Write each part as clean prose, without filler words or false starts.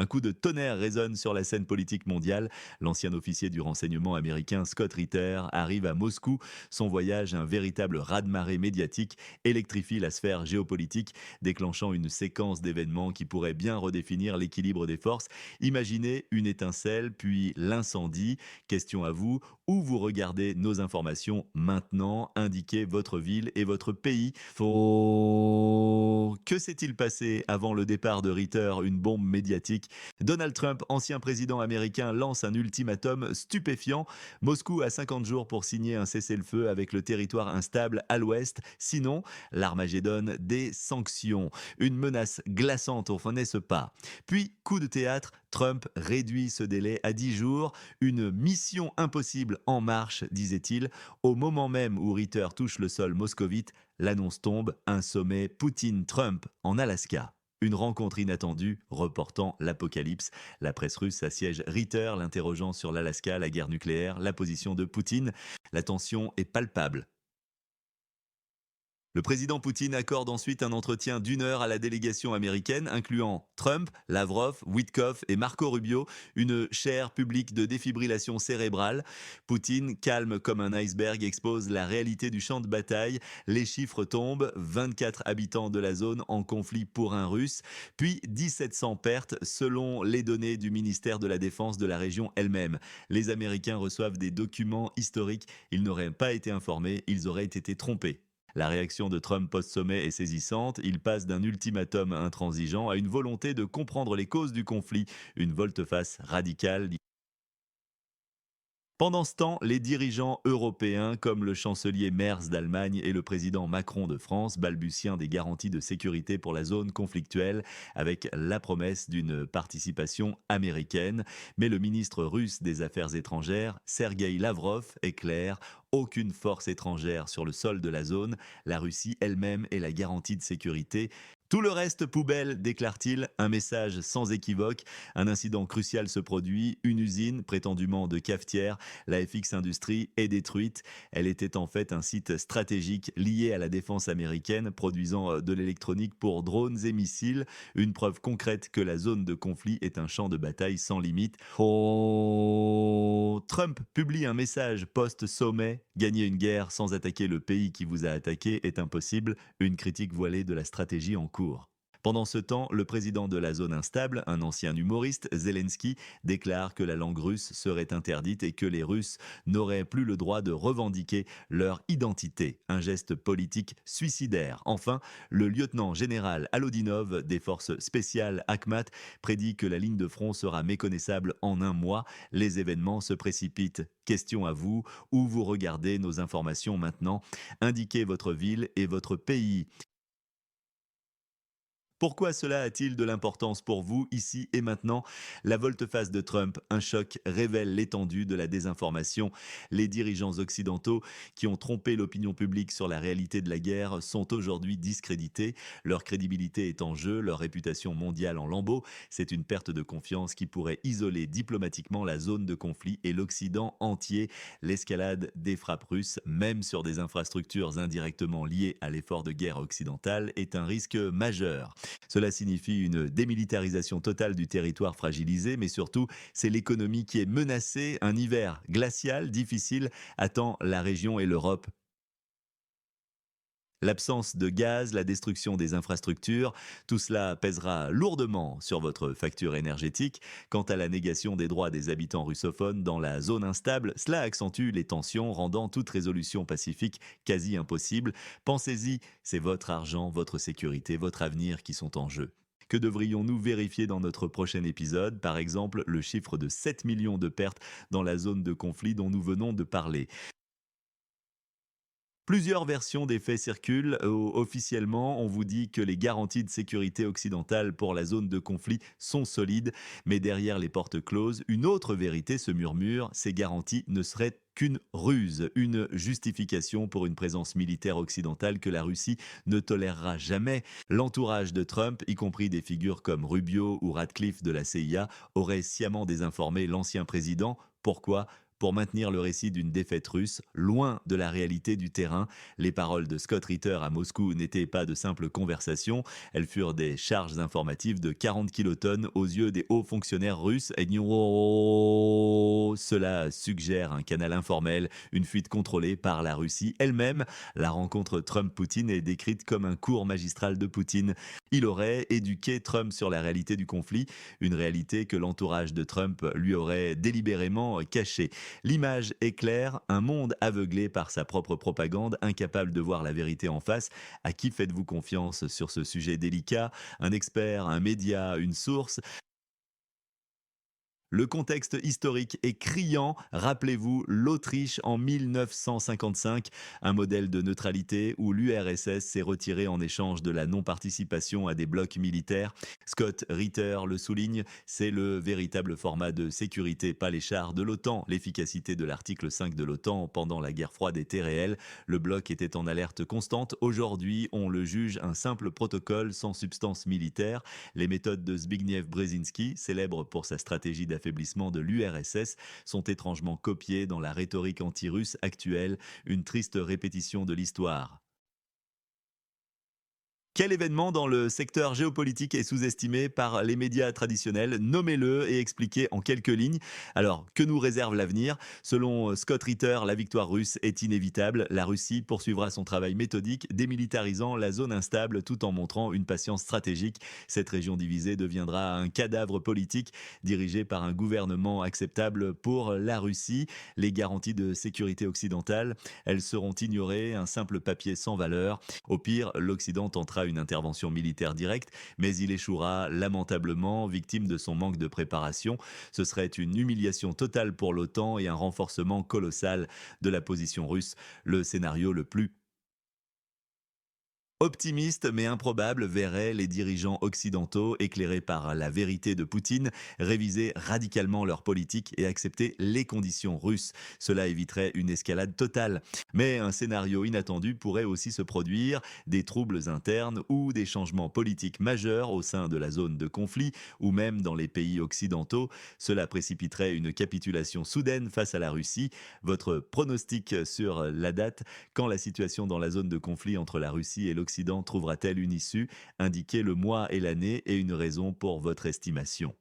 Un coup de tonnerre résonne sur la scène politique mondiale. L'ancien officier du renseignement américain Scott Ritter arrive à Moscou. Son voyage, un véritable raz-de-marée médiatique, électrifie la sphère géopolitique, déclenchant une séquence d'événements qui pourrait bien redéfinir l'équilibre des forces. Imaginez une étincelle, puis l'incendie. Question à vous, où vous regardez nos informations maintenant? Indiquez votre ville et votre pays. Que s'est-il passé avant le départ de Ritter, une bombe médiatique? Donald Trump, ancien président américain, lance un ultimatum stupéfiant. Moscou a 50 jours pour signer un cessez-le-feu avec le territoire instable à l'ouest. Sinon, l'Armagédone des sanctions. Une menace glaçante au ce pas. Puis, coup de théâtre, Trump réduit ce délai à 10 jours. Une mission impossible en marche, disait-il. Au moment même où Ritter touche le sol moscovite, l'annonce tombe, un sommet Poutine-Trump en Alaska. Une rencontre inattendue reportant l'apocalypse. La presse russe assiège Ritter, l'interrogeant sur l'Alaska, la guerre nucléaire, la position de Poutine. La tension est palpable. Le président Poutine accorde ensuite un entretien d'1 heure à la délégation américaine, incluant Trump, Lavrov, Witkoff et Marco Rubio, une chaire publique de défibrillation cérébrale. Poutine, calme comme un iceberg, expose la réalité du champ de bataille. Les chiffres tombent, 24 habitants de la zone en conflit pour un Russe, puis 1700 pertes selon les données du ministère de la Défense de la région elle-même. Les Américains reçoivent des documents historiques, ils n'auraient pas été informés, ils auraient été trompés. La réaction de Trump post-sommet est saisissante. Il passe d'un ultimatum intransigeant à une volonté de comprendre les causes du conflit, une volte-face radicale. Pendant ce temps, les dirigeants européens, comme le chancelier Merz d'Allemagne et le président Macron de France, balbutient des garanties de sécurité pour la zone conflictuelle, avec la promesse d'une participation américaine. Mais le ministre russe des Affaires étrangères, Sergueï Lavrov, est clair: aucune force étrangère sur le sol de la zone. La Russie elle-même est la garantie de sécurité. Tout le reste poubelle, déclare-t-il, un message sans équivoque. Un incident crucial se produit, une usine, prétendument de cafetière, la FX Industries, est détruite. Elle était en fait un site stratégique lié à la défense américaine, produisant de l'électronique pour drones et missiles, une preuve concrète que la zone de conflit est un champ de bataille sans limite. Trump publie un message post-sommet: gagner une guerre sans attaquer le pays qui vous a attaqué est impossible, une critique voilée de la stratégie en cours. Pendant ce temps, le président de la zone instable, un ancien humoriste, Zelensky, déclare que la langue russe serait interdite et que les Russes n'auraient plus le droit de revendiquer leur identité. Un geste politique suicidaire. Enfin, le lieutenant général Alodinov des forces spéciales Akhmat prédit que la ligne de front sera méconnaissable en un mois. Les événements se précipitent. Question à vous, où vous regardez nos informations maintenant? Indiquez votre ville et votre pays. Pourquoi cela a-t-il de l'importance pour vous, ici et maintenant? La volte-face de Trump, un choc, révèle l'étendue de la désinformation. Les dirigeants occidentaux qui ont trompé l'opinion publique sur la réalité de la guerre sont aujourd'hui discrédités. Leur crédibilité est en jeu, leur réputation mondiale en lambeaux. C'est une perte de confiance qui pourrait isoler diplomatiquement la zone de conflit et l'Occident entier. L'escalade des frappes russes, même sur des infrastructures indirectement liées à l'effort de guerre occidental, est un risque majeur. Cela signifie une démilitarisation totale du territoire fragilisé, mais surtout, c'est l'économie qui est menacée. Un hiver glacial, difficile, attend la région et l'Europe. L'absence de gaz, la destruction des infrastructures, tout cela pèsera lourdement sur votre facture énergétique. Quant à la négation des droits des habitants russophones dans la zone instable, cela accentue les tensions, rendant toute résolution pacifique quasi impossible. Pensez-y, c'est votre argent, votre sécurité, votre avenir qui sont en jeu. Que devrions-nous vérifier dans notre prochain épisode? Par exemple, le chiffre de 7 millions de pertes dans la zone de conflit dont nous venons de parler. Plusieurs versions des faits circulent. Officiellement, on vous dit que les garanties de sécurité occidentale pour la zone de conflit sont solides, mais derrière les portes closes, une autre vérité se murmure: ces garanties ne seraient qu'une ruse, une justification pour une présence militaire occidentale que la Russie ne tolérera jamais. L'entourage de Trump, y compris des figures comme Rubio ou Radcliffe de la CIA, aurait sciemment désinformé l'ancien président. Pourquoi? pour maintenir le récit d'une défaite russe, loin de la réalité du terrain. Les paroles de Scott Ritter à Moscou n'étaient pas de simples conversations, elles furent des charges informatives de 40 kilotonnes aux yeux des hauts fonctionnaires russes. Et cela suggère un canal informel, une fuite contrôlée par la Russie elle-même. La rencontre Trump-Poutine est décrite comme un cours magistral de Poutine. Il aurait éduqué Trump sur la réalité du conflit, une réalité que l'entourage de Trump lui aurait délibérément cachée. L'image est claire, un monde aveuglé par sa propre propagande, incapable de voir la vérité en face. À qui faites-vous confiance sur ce sujet délicat? Un expert, un média, une source? Le contexte historique est criant. Rappelez-vous l'Autriche en 1955, un modèle de neutralité où l'URSS s'est retirée en échange de la non-participation à des blocs militaires. Scott Ritter le souligne, c'est le véritable format de sécurité, pas les chars de l'OTAN. L'efficacité de l'article 5 de l'OTAN pendant la guerre froide était réelle. Le bloc était en alerte constante. Aujourd'hui, on le juge un simple protocole sans substance militaire. Les méthodes de Zbigniew Brzezinski, célèbre pour sa stratégie d'affaiblissement de l'URSS, sont étrangement copiées dans la rhétorique anti-russe actuelle, une triste répétition de l'histoire. Quel événement dans le secteur géopolitique est sous-estimé par les médias traditionnels? Nommez-le et expliquez en quelques lignes. Alors, que nous réserve l'avenir? Selon Scott Ritter, la victoire russe est inévitable. La Russie poursuivra son travail méthodique, démilitarisant la zone instable tout en montrant une patience stratégique. Cette région divisée deviendra un cadavre politique dirigé par un gouvernement acceptable pour la Russie. Les garanties de sécurité occidentale, elles seront ignorées, un simple papier sans valeur. Au pire, l'Occident tentera une intervention militaire directe, mais il échouera lamentablement, victime de son manque de préparation. Ce serait une humiliation totale pour l'OTAN et un renforcement colossal de la position russe, le scénario le plus optimiste mais improbable verrait les dirigeants occidentaux, éclairés par la vérité de Poutine, réviser radicalement leur politique et accepter les conditions russes. Cela éviterait une escalade totale. Mais un scénario inattendu pourrait aussi se produire, des troubles internes ou des changements politiques majeurs au sein de la zone de conflit ou même dans les pays occidentaux. Cela précipiterait une capitulation soudaine face à la Russie. Votre pronostic sur la date, quand la situation dans la zone de conflit entre la Russie et l'Occident trouvera-t-elle une issue? Indiquez le mois et l'année et une raison pour votre estimation.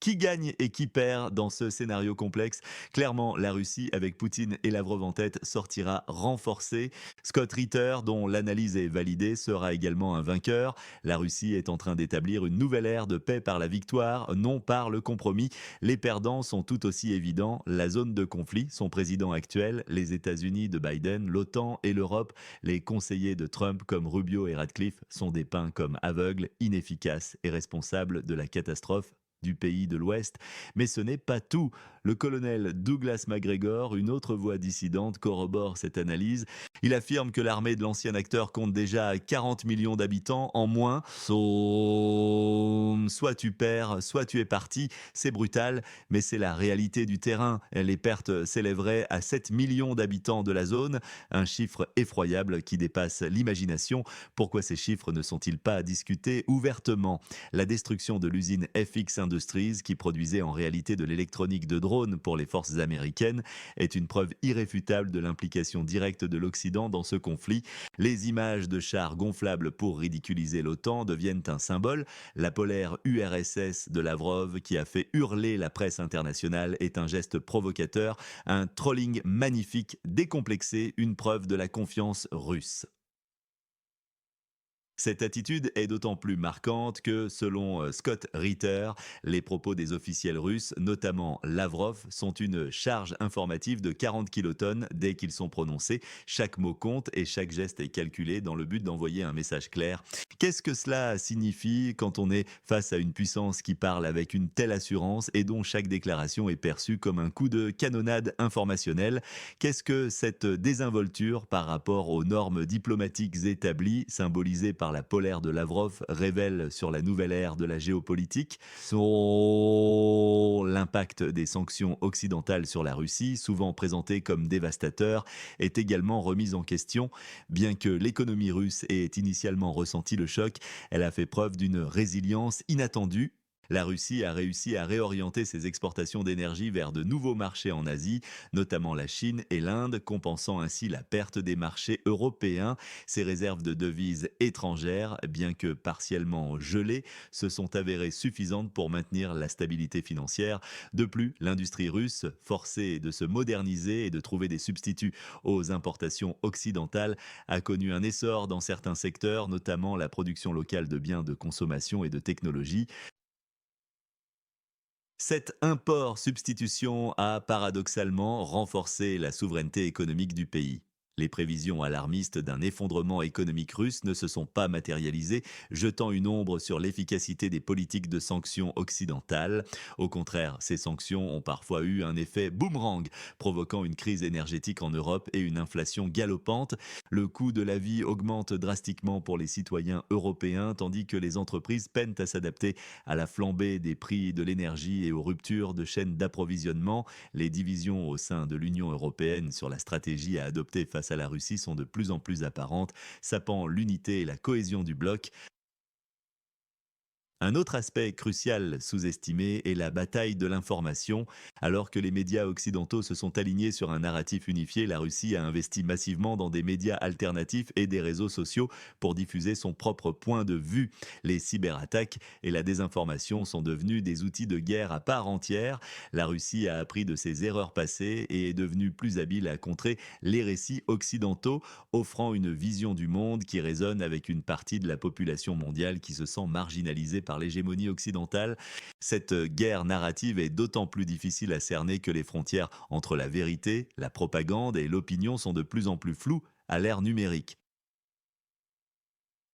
Qui gagne et qui perd dans ce scénario complexe? Clairement, la Russie, avec Poutine et Lavrov en tête, sortira renforcée. Scott Ritter, dont l'analyse est validée, sera également un vainqueur. La Russie est en train d'établir une nouvelle ère de paix par la victoire, non par le compromis. Les perdants sont tout aussi évidents. La zone de conflit, son président actuel, les États-Unis de Biden, l'OTAN et l'Europe, les conseillers de Trump comme Rubio et Radcliffe sont dépeints comme aveugles, inefficaces et responsables de la catastrophe du pays de l'Ouest. Mais ce n'est pas tout. Le colonel Douglas MacGregor, une autre voix dissidente, corrobore cette analyse. Il affirme que l'armée de l'ancien acteur compte déjà 40 millions d'habitants en moins. Soit tu perds, soit tu es parti. C'est brutal, mais c'est la réalité du terrain. Les pertes s'élèveraient à 7 millions d'habitants de la zone, un chiffre effroyable qui dépasse l'imagination. Pourquoi ces chiffres ne sont-ils pas discutés ouvertement? La destruction de l'usine FX Industries, qui produisait en réalité de l'électronique de drone pour les forces américaines, est une preuve irréfutable de l'implication directe de l'Occident dans ce conflit. Les images de chars gonflables pour ridiculiser l'OTAN deviennent un symbole. La polaire URSS de Lavrov, qui a fait hurler la presse internationale, est un geste provocateur, un trolling magnifique, décomplexé, une preuve de la confiance russe. Cette attitude est d'autant plus marquante que, selon Scott Ritter, les propos des officiels russes, notamment Lavrov, sont une charge informative de 40 kilotonnes dès qu'ils sont prononcés. Chaque mot compte et chaque geste est calculé dans le but d'envoyer un message clair. Qu'est-ce que cela signifie quand on est face à une puissance qui parle avec une telle assurance et dont chaque déclaration est perçue comme un coup de canonnade informationnelle? Qu'est-ce que cette désinvolture par rapport aux normes diplomatiques établies, symbolisées par la polaire de Lavrov, révèle sur la nouvelle ère de la géopolitique? Sur l'impact des sanctions occidentales sur la Russie, souvent présentées comme dévastateurs, est également remise en question. Bien que l'économie russe ait initialement ressenti le choc, elle a fait preuve d'une résilience inattendue. La Russie a réussi à réorienter ses exportations d'énergie vers de nouveaux marchés en Asie, notamment la Chine et l'Inde, compensant ainsi la perte des marchés européens. Ses réserves de devises étrangères, bien que partiellement gelées, se sont avérées suffisantes pour maintenir la stabilité financière. De plus, l'industrie russe, forcée de se moderniser et de trouver des substituts aux importations occidentales, a connu un essor dans certains secteurs, notamment la production locale de biens de consommation et de technologie. Cet import-substitution a paradoxalement renforcé la souveraineté économique du pays. Les prévisions alarmistes d'un effondrement économique russe ne se sont pas matérialisées, jetant une ombre sur l'efficacité des politiques de sanctions occidentales. Au contraire, ces sanctions ont parfois eu un effet boomerang, provoquant une crise énergétique en Europe et une inflation galopante. Le coût de la vie augmente drastiquement pour les citoyens européens, tandis que les entreprises peinent à s'adapter à la flambée des prix de l'énergie et aux ruptures de chaînes d'approvisionnement. Les divisions au sein de l'Union européenne sur la stratégie à adopter face à la Russie sont de plus en plus apparentes, sapant l'unité et la cohésion du bloc. Un autre aspect crucial sous-estimé est la bataille de l'information. Alors que les médias occidentaux se sont alignés sur un narratif unifié, la Russie a investi massivement dans des médias alternatifs et des réseaux sociaux pour diffuser son propre point de vue. Les cyberattaques et la désinformation sont devenus des outils de guerre à part entière. La Russie a appris de ses erreurs passées et est devenue plus habile à contrer les récits occidentaux, offrant une vision du monde qui résonne avec une partie de la population mondiale qui se sent marginalisée par l'hégémonie occidentale. Cette guerre narrative est d'autant plus difficile à cerner que les frontières entre la vérité, la propagande et l'opinion sont de plus en plus floues à l'ère numérique.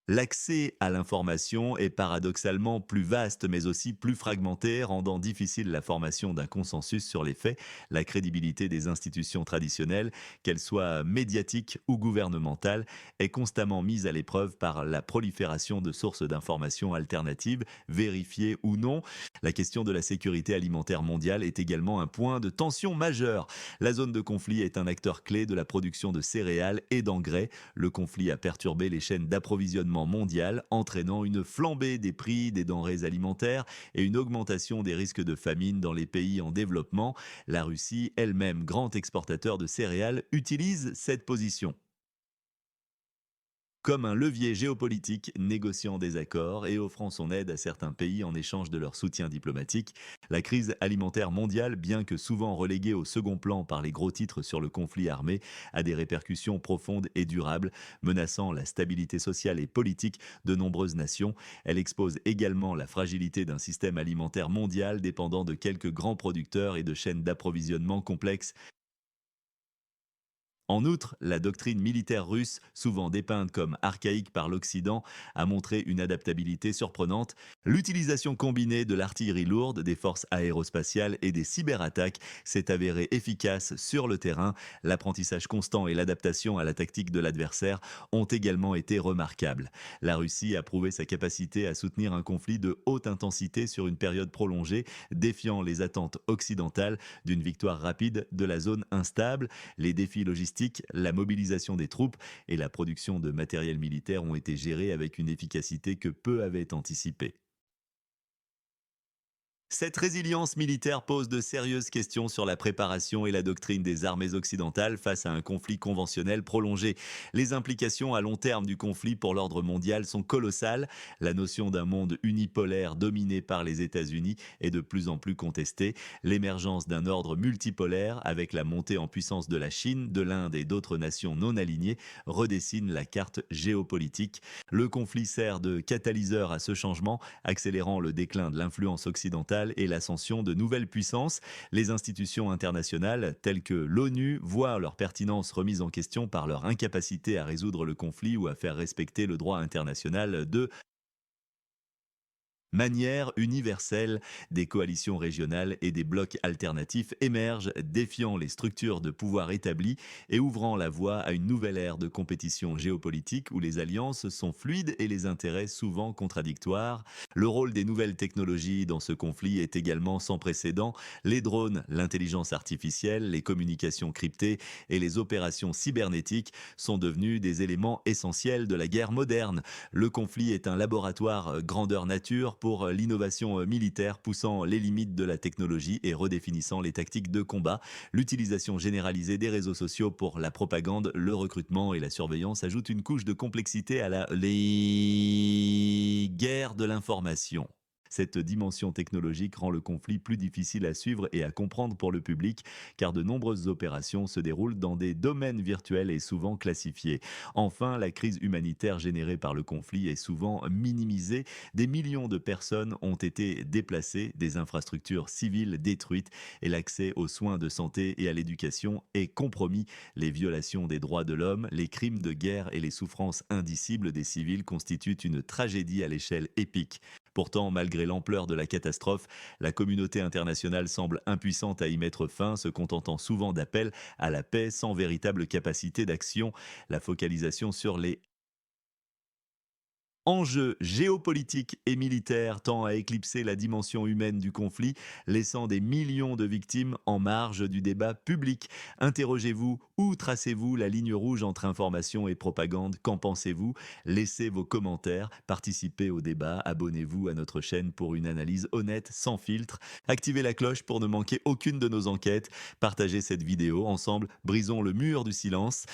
L'accès à l'information est paradoxalement plus vaste mais aussi plus fragmenté, rendant difficile la formation d'un consensus sur les faits. La crédibilité des institutions traditionnelles, qu'elles soient médiatiques ou gouvernementales, est constamment mise à l'épreuve par la prolifération de sources d'informations alternatives, vérifiées ou non. La question de la sécurité alimentaire mondiale est également un point de tension majeur. La zone de conflit est un acteur clé de la production de céréales et d'engrais. Le conflit a perturbé les chaînes d'approvisionnement mondiales, entraînant une flambée des prix des denrées alimentaires et une augmentation des risques de famine dans les pays en développement. La Russie, elle-même grand exportateur de céréales, utilise cette position comme un levier géopolitique, négociant des accords et offrant son aide à certains pays en échange de leur soutien diplomatique. La crise alimentaire mondiale, bien que souvent reléguée au second plan par les gros titres sur le conflit armé, a des répercussions profondes et durables, menaçant la stabilité sociale et politique de nombreuses nations. Elle expose également la fragilité d'un système alimentaire mondial dépendant de quelques grands producteurs et de chaînes d'approvisionnement complexes. En outre, la doctrine militaire russe, souvent dépeinte comme archaïque par l'Occident, a montré une adaptabilité surprenante. L'utilisation combinée de l'artillerie lourde, des forces aérospatiales et des cyberattaques s'est avérée efficace sur le terrain. L'apprentissage constant et l'adaptation à la tactique de l'adversaire ont également été remarquables. La Russie a prouvé sa capacité à soutenir un conflit de haute intensité sur une période prolongée, défiant les attentes occidentales d'une victoire rapide de la zone instable. Les défis logistiques, la mobilisation des troupes et la production de matériel militaire ont été gérés avec une efficacité que peu avaient anticipée. Cette résilience militaire pose de sérieuses questions sur la préparation et la doctrine des armées occidentales face à un conflit conventionnel prolongé. Les implications à long terme du conflit pour l'ordre mondial sont colossales. La notion d'un monde unipolaire dominé par les États-Unis est de plus en plus contestée. L'émergence d'un ordre multipolaire, avec la montée en puissance de la Chine, de l'Inde et d'autres nations non alignées, redessine la carte géopolitique. Le conflit sert de catalyseur à ce changement, accélérant le déclin de l'influence occidentale et l'ascension de nouvelles puissances. Les institutions internationales, telles que l'ONU, voient leur pertinence remise en question par leur incapacité à résoudre le conflit ou à faire respecter le droit international de manière universelle. Des coalitions régionales et des blocs alternatifs émergent, défiant les structures de pouvoir établies et ouvrant la voie à une nouvelle ère de compétition géopolitique où les alliances sont fluides et les intérêts souvent contradictoires. Le rôle des nouvelles technologies dans ce conflit est également sans précédent. Les drones, l'intelligence artificielle, les communications cryptées et les opérations cybernétiques sont devenus des éléments essentiels de la guerre moderne. Le conflit est un laboratoire grandeur nature pour l'innovation militaire, poussant les limites de la technologie et redéfinissant les tactiques de combat. L'utilisation généralisée des réseaux sociaux pour la propagande, le recrutement et la surveillance ajoute une couche de complexité à les guerres de l'information. Cette dimension technologique rend le conflit plus difficile à suivre et à comprendre pour le public, car de nombreuses opérations se déroulent dans des domaines virtuels et souvent classifiés. Enfin, la crise humanitaire générée par le conflit est souvent minimisée. Des millions de personnes ont été déplacées, des infrastructures civiles détruites et l'accès aux soins de santé et à l'éducation est compromis. Les violations des droits de l'homme, les crimes de guerre et les souffrances indicibles des civils constituent une tragédie à l'échelle épique. Pourtant, malgré l'ampleur de la catastrophe, la communauté internationale semble impuissante à y mettre fin, se contentant souvent d'appels à la paix sans véritable capacité d'action. La focalisation sur les enjeux géopolitiques et militaires tend à éclipser la dimension humaine du conflit, laissant des millions de victimes en marge du débat public. Interrogez-vous, où tracez-vous la ligne rouge entre information et propagande? Qu'en pensez-vous? Laissez vos commentaires, participez au débat, abonnez-vous à notre chaîne pour une analyse honnête, sans filtre. Activez la cloche pour ne manquer aucune de nos enquêtes. Partagez cette vidéo, ensemble, brisons le mur du silence.